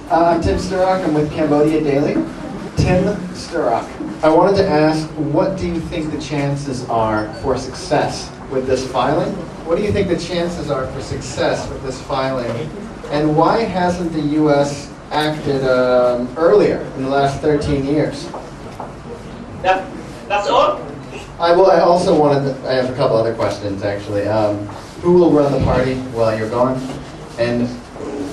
I'm Tim Sturrock. I'm with Cambodia Daily. Tim Sturrock. I wanted to ask, what do you think the chances are for success with this filing? What do you think the chances are for success with this filing? And why hasn't the U.S. acted earlier in the last 13 years? That's all? I have a couple other questions, actually. Who will run the party while you're gone? And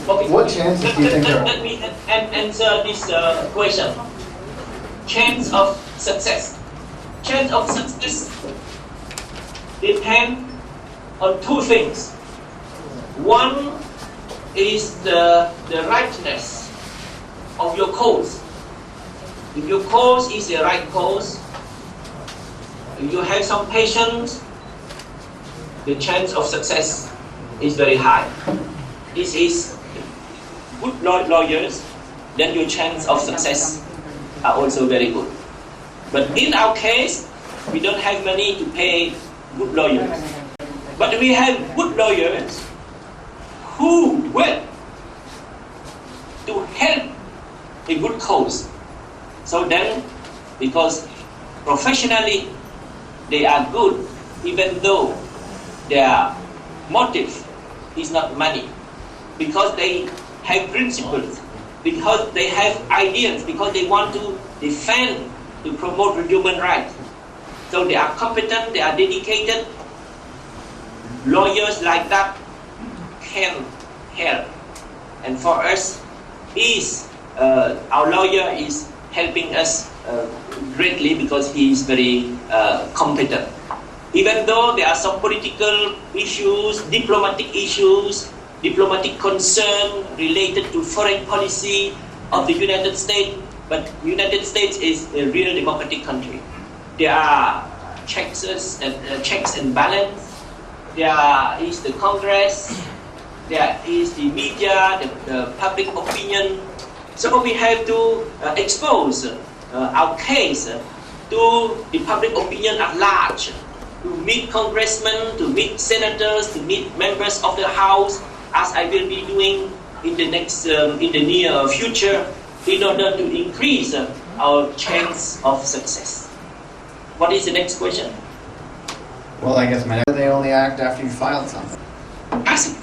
what chances do you think there are? Let me answer this question. Chance of success. Chance of success depends on two things. One is the rightness of your cause. If your cause is the right cause, if you have some patience, the chance of success is very high. This is good lawyers, then your chance of success are also very good. But in our case, we don't have money to pay good lawyers. But we have good lawyers who will to help a good cause. So then, because professionally they are good, even though their motive is not money, because they have principles, because they have ideas, because they want to defend, to promote the human rights. So they are competent, they are dedicated. Lawyers like that can help. And for us, our lawyer is helping us greatly because he is very competent. Even though there are some political issues, diplomatic concern related to foreign policy of the United States, but United States is a real democratic country. There are checks and balance. There is the Congress. There is the media, the public opinion. So we have to expose our case to the public opinion at large, to meet congressmen, to meet senators, to meet members of the House, as I will be doing in the near future, in order to increase our chance of success. What is the next question? Well, I guess they only act after you filed something. As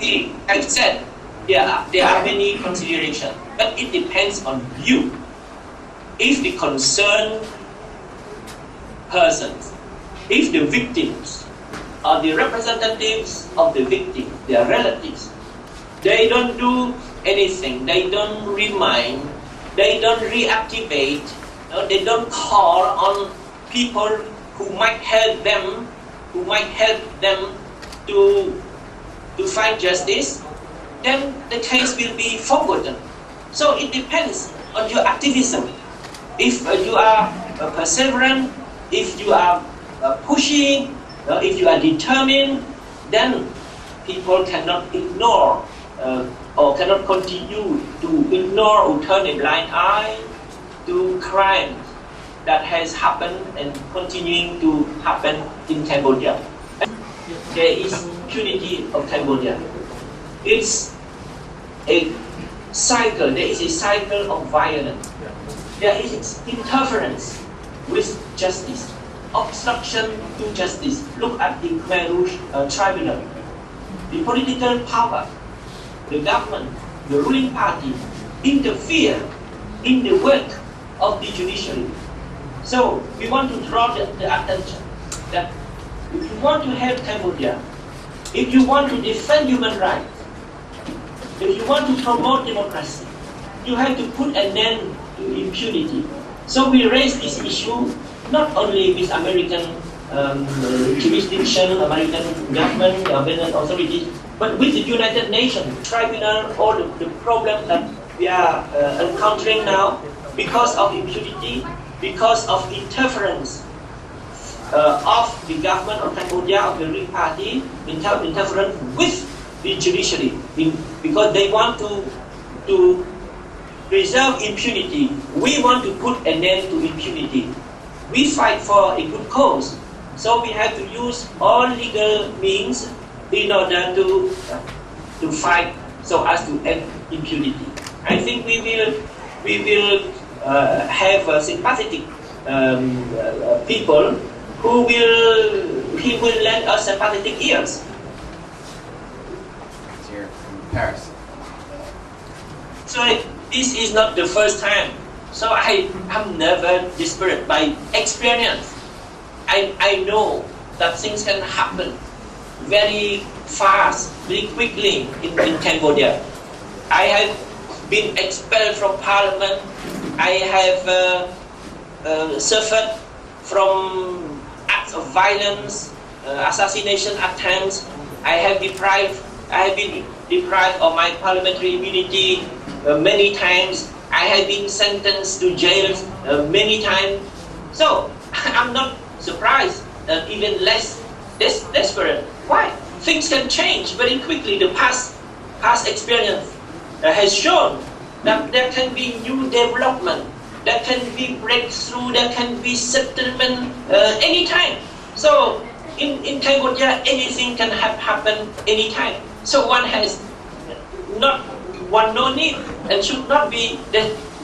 I said, there are many considerations, but it depends on you. If the concerned persons, if the victims or the representatives of the victim, their relatives, they don't do anything, they don't remind, they don't reactivate, they don't call on people who might help them, to find justice, then the case will be forgotten. So it depends on your activism. If you are perseverant, if you are pushing, if you are determined, then people cannot ignore or cannot continue to ignore or turn a blind eye to crime that has happened and continuing to happen in Cambodia. There is impunity of Cambodia. It's a cycle. There is a cycle of violence. There is interference with justice, obstruction to justice. Look at the Khmer Rouge tribunal. The political power, the government, the ruling party interfere in the work of the judiciary. So we want to draw the attention that if you want to help Cambodia, if you want to defend human rights, if you want to promote democracy, you have to put an end to impunity. So we raise this issue not only with American jurisdiction, American government, American authorities, but with the United Nations tribunal, all the problem that we are encountering now because of impunity, because of interference of the government of Cambodia, of the ruling party, interference with the judiciary, because they want to preserve impunity. We want to put an end to impunity. We fight for a good cause, so we have to use all legal means in order to fight so as to end impunity. I think we will have sympathetic people who will lend us sympathetic ears. Let's hear it from Paris. So this is not the first time. So I am never desperate by experience. I know that things can happen very fast, very quickly in Cambodia. I have been expelled from parliament. I have suffered from acts of violence, assassination attempts. I have been deprived of my parliamentary immunity many times. I have been sentenced to jail many times. So I'm not surprised, even less desperate. Why? Things can change very quickly. The past experience has shown that there can be new development, there can be breakthrough, there can be settlement anytime. So in Cambodia, anything can happen anytime. So one no need and should not be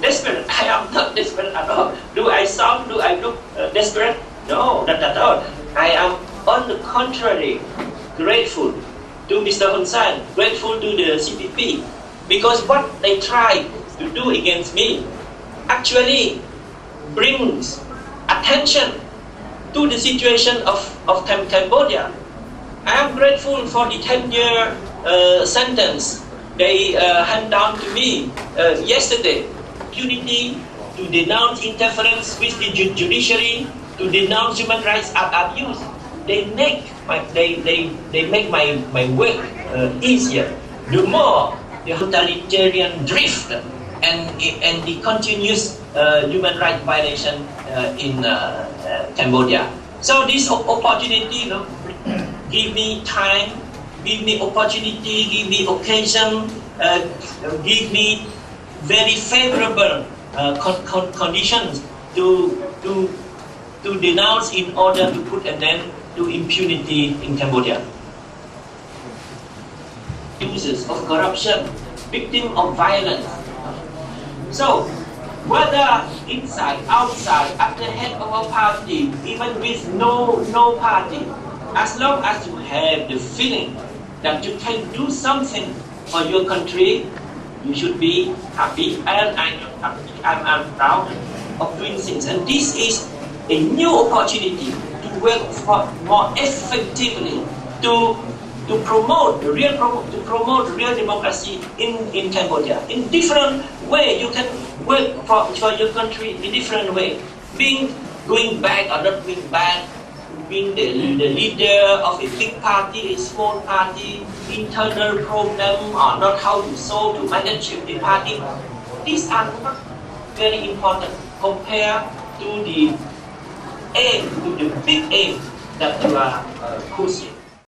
desperate. I am not desperate at all. Do I look desperate? No, not at all. I am on the contrary grateful to Mr. Hun Sen, grateful to the CPP, because what they try to do against me actually brings attention to the situation of Cambodia. I am grateful for the 10-year sentence they hand down to me yesterday. Unity to denounce interference with the judiciary, to denounce human rights abuse. They make my work easier. The more the totalitarian drift and the continuous human rights violation in Cambodia. So this opportunity, give me time, give me opportunity, give me occasion, give me very favorable conditions to denounce in order to put an end to impunity in Cambodia. Users of corruption, victim of violence. So, whether inside, outside, at the head of a party, even with no party, as long as you have the feeling that you can do something for your country, you should be happy, and I'm proud of doing things. And this is a new opportunity to work more effectively to promote real democracy in Cambodia. In different way, you can work for your country in different way. Going back or not going back, being the leader of a big party, a small party, internal problem or not how you solve to manage the party. These are not very important compared to the aim, to the big aim that you are pushing.